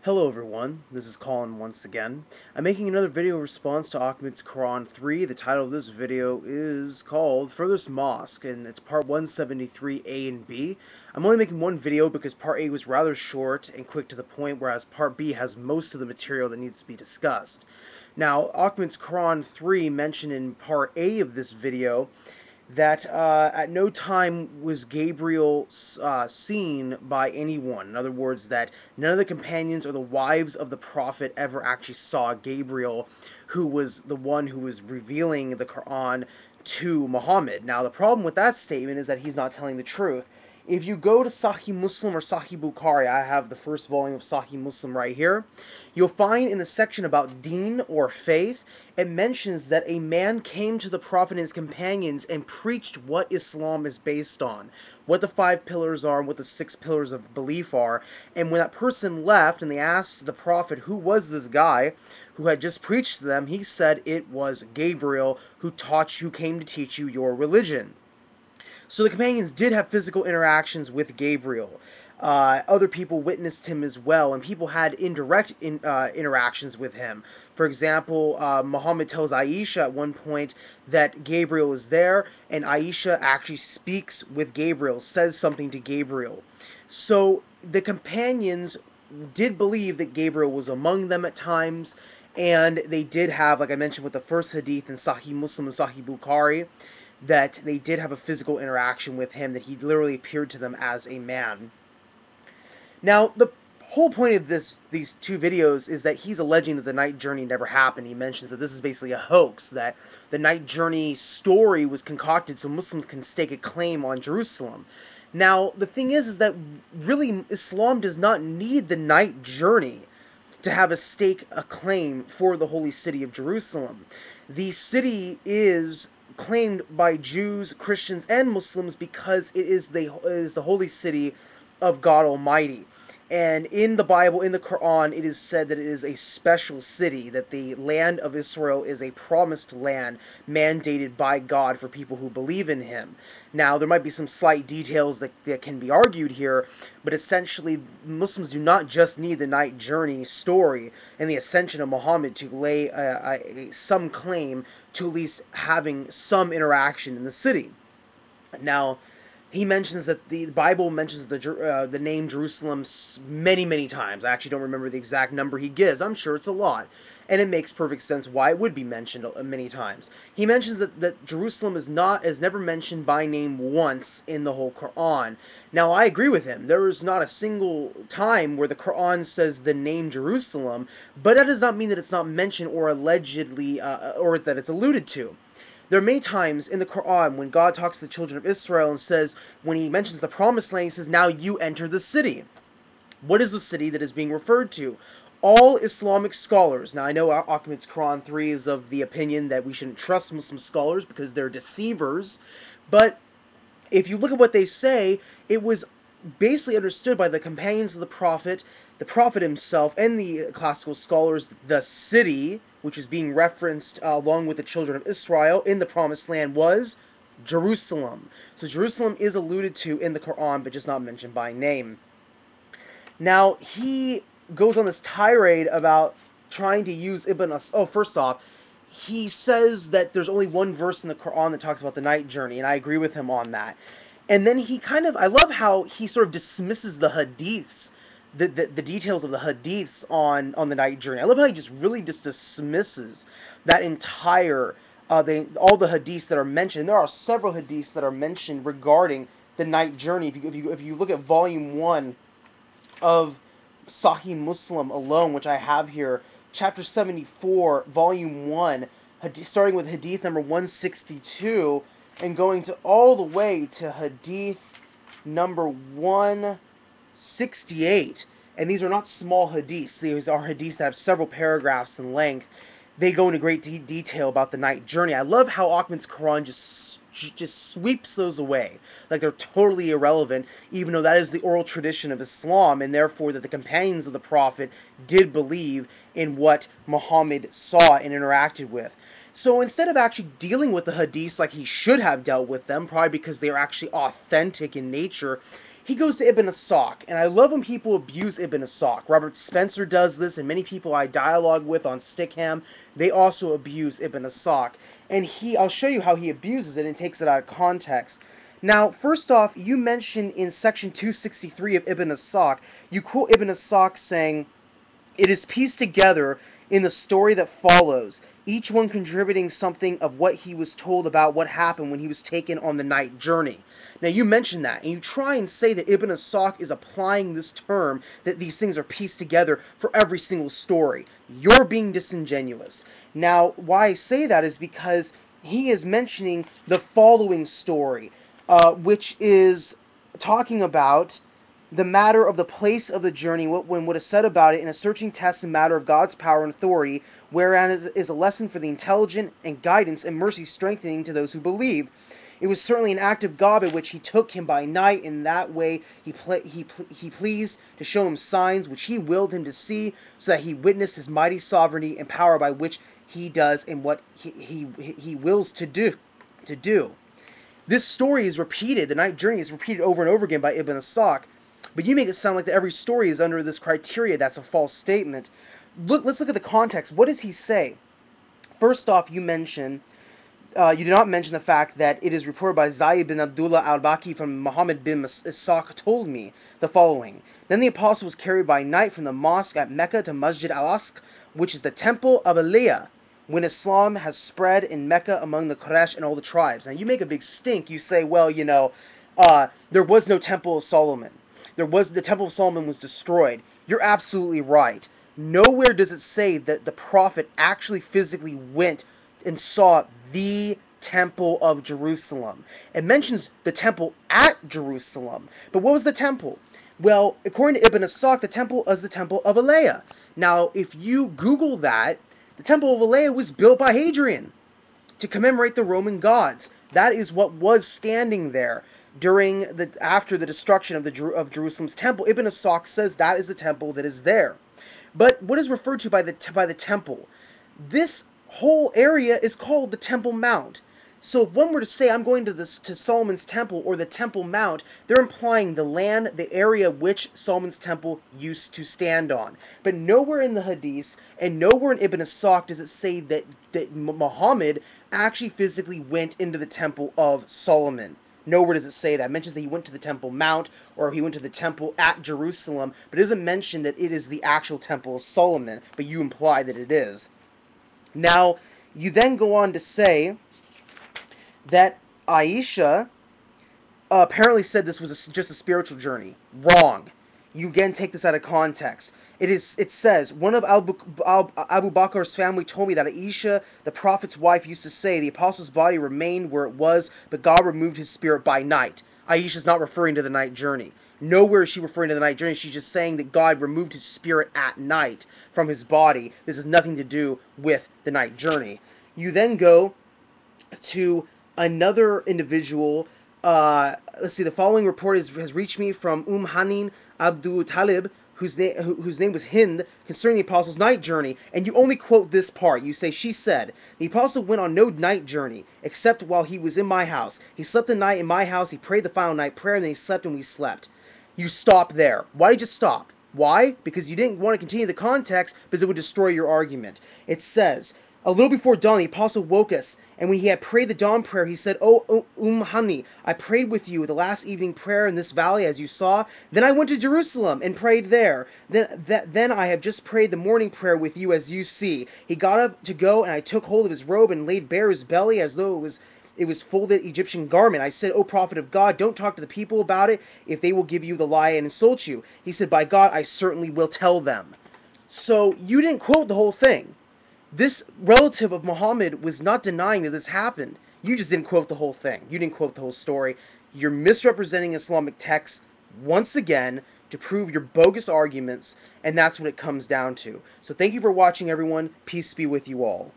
Hello everyone, this is Colin once again. I'm making another video response to Ahmed's Quran 3. The title of this video is called Furthest Mosque, and it's part 173A and B. I'm only making one video because part A was rather short and quick to the point, whereas part B has most of the material that needs to be discussed. Now, Ahmed's Quran 3 mentioned in part A of this video that at no time was Gabriel seen by anyone. In other words, that none of the companions or the wives of the prophet ever actually saw Gabriel, who was the one who was revealing the Quran to Muhammad. Now, the problem with that statement is that he's not telling the truth. If you go to Sahih Muslim or Sahih Bukhari, I have the first volume of Sahih Muslim right here, you'll find in the section about deen or faith, it mentions that a man came to the Prophet and his companions and preached what Islam is based on, what the 5 pillars are, and what the 6 pillars of belief are. And when that person left and they asked the Prophet who was this guy who had just preached to them, he said it was Gabriel who came to teach you your religion. So the companions did have physical interactions with Gabriel. Other people witnessed him as well, and people had indirect interactions with him. For example, Muhammad tells Aisha at one point that Gabriel is there, and Aisha actually speaks with Gabriel, says something to Gabriel. So the companions did believe that Gabriel was among them at times, and they did have, like I mentioned with the first hadith in Sahih Muslim and Sahih Bukhari, that they did have a physical interaction with him, that he literally appeared to them as a man. Now, the whole point of these two videos is that he's alleging that the night journey never happened. He mentions that this is basically a hoax, that the night journey story was concocted so Muslims can stake a claim on Jerusalem. Now, the thing is that really Islam does not need the night journey to have a stake a claim for the holy city of Jerusalem. The city is claimed by Jews, Christians, and Muslims because it is the holy city of God Almighty. And in the Bible, in the Quran, it is said that it is a special city, that the land of Israel is a promised land mandated by God for people who believe in Him. Now, there might be some slight details that can be argued here, but essentially, Muslims do not just need the night journey story and the ascension of Muhammad to lay some claim to at least having some interaction in the city. Now, he mentions that the Bible mentions the name Jerusalem many, many times. I actually don't remember the exact number he gives. I'm sure it's a lot. And it makes perfect sense why it would be mentioned many times. He mentions that Jerusalem is never mentioned by name once in the whole Quran. Now, I agree with him. There is not a single time where the Quran says the name Jerusalem, but that does not mean that it's not mentioned or allegedly, or that it's alluded to. There are many times in the Quran when God talks to the children of Israel and says, when he mentions the promised land, he says, now you enter the city. What is the city that is being referred to? All Islamic scholars, now I know Ahmed's Quran 3 is of the opinion that we shouldn't trust Muslim scholars because they're deceivers, but if you look at what they say, it was basically understood by the companions of the Prophet himself, and the classical scholars, the city, which is being referenced along with the children of Israel in the Promised Land, was Jerusalem. So Jerusalem is alluded to in the Quran, but just not mentioned by name. Now, he goes on this tirade about trying to use Ibn Oh, first off, he says that there's only one verse in the Quran that talks about the night journey, and I agree with him on that. And then I love how he sort of dismisses the hadiths, the details of the hadiths on the night journey. I love how he just really just dismisses that entire, all the hadiths that are mentioned. There are several hadiths that are mentioned regarding the night journey. If you look at volume 1 of Sahih Muslim alone, which I have here, chapter 74, volume 1, starting with hadith number 162 and going to all the way to hadith number 168. And these are not small hadiths. These are hadiths that have several paragraphs in length. They go into great detail about the night journey. I love how Ahmed's Quran just sweeps those away, like they're totally irrelevant, even though that is the oral tradition of Islam, and therefore that the companions of the Prophet did believe in what Muhammad saw and interacted with. So instead of actually dealing with the hadiths like he should have dealt with them, probably because they are actually authentic in nature, he goes to Ibn Asaq, and I love when people abuse Ibn Asaq. Robert Spencer does this, and many people I dialogue with on Stickham, they also abuse Ibn Asaq. And I'll show you how he abuses it and takes it out of context. Now, first off, you mentioned in section 263 of Ibn Asaq, you quote Ibn Asaq saying, "It is pieced together in the story that follows, each one contributing something of what he was told about what happened when he was taken on the night journey." Now, you mentioned that, and you try and say that Ibn Asaq is applying this term, that these things are pieced together for every single story. You're being disingenuous. Now, why I say that is because he is mentioning the following story, which is talking about the matter of the place of the journey, what is said about it in a searching test and matter of God's power and authority, wherein is a lesson for the intelligent and guidance and mercy strengthening to those who believe. It was certainly an act of God by which he took him by night. In that way he pleased to show him signs which he willed him to see, so that he witnessed his mighty sovereignty and power by which he does and what he wills to do. This story is repeated, the night journey is repeated over and over again by Ibn Asaq, but you make it sound like that every story is under this criteria. That's a false statement. Let's look at the context. What does he say? First off, you did not mention the fact that it is reported by Zayd bin Abdullah al-Baki from Muhammad bin Ishaq told me the following. Then the apostle was carried by night from the mosque at Mecca to Masjid al-Aqsa, which is the temple of Aliyah, when Islam has spread in Mecca among the Quraysh and all the tribes. Now you make a big stink. You say, well, there was no temple of Solomon. The temple of Solomon was destroyed. You're absolutely right. Nowhere does it say that the prophet actually physically went and saw the temple of Jerusalem. It mentions the temple at Jerusalem. But what was the temple? Well, according to Ibn Asaq, the temple is the temple of Aliyah. Now, if you Google that, the temple of Aliyah was built by Hadrian to commemorate the Roman gods. That is what was standing there after the destruction of Jerusalem's temple. Ibn Asaq says that is the temple that is there. But what is referred to by the temple? This whole area is called the Temple Mount. So if one were to say, I'm going to Solomon's temple or the Temple Mount, they're implying the land, the area which Solomon's temple used to stand on. But nowhere in the Hadith and nowhere in Ibn Asaq does it say that Muhammad actually physically went into the temple of Solomon. Nowhere does it say that. It mentions that he went to the Temple Mount or he went to the temple at Jerusalem, but it doesn't mention that it is the actual temple of Solomon, but you imply that it is. Now, you then go on to say that Aisha apparently said this was just a spiritual journey. Wrong. You again take this out of context. It says, one of Abu Bakr's family told me that Aisha, the prophet's wife, used to say, the apostle's body remained where it was, but God removed his spirit by night. Aisha's not referring to the night journey. Nowhere is she referring to the night journey. She's just saying that God removed his spirit at night from his body. This has nothing to do with the night journey. You then go to another individual. Let's see, the following report has reached me from Hanin Abdul Talib, whose name was Hind, concerning the apostle's night journey, and you only quote this part. You say, she said, the apostle went on no night journey, except while he was in my house. He slept the night in my house, he prayed the final night prayer, and then he slept and we slept. You stop there. Why did you stop? Why? Because you didn't want to continue the context, because it would destroy your argument. It says, a little before dawn, the apostle woke us, and when he had prayed the dawn prayer, he said, "O Hani, I prayed with you the last evening prayer in this valley, as you saw. Then I went to Jerusalem and prayed there. Then I have just prayed the morning prayer with you, as you see." He got up to go, and I took hold of his robe and laid bare his belly, as though it was folded Egyptian garment. I said, "O prophet of God, don't talk to the people about it, if they will give you the lie and insult you." He said, "By God, I certainly will tell them." So you didn't quote the whole thing. This relative of Muhammad was not denying that this happened. You just didn't quote the whole thing. You didn't quote the whole story. You're misrepresenting Islamic texts once again to prove your bogus arguments, and that's what it comes down to. So thank you for watching, everyone. Peace be with you all.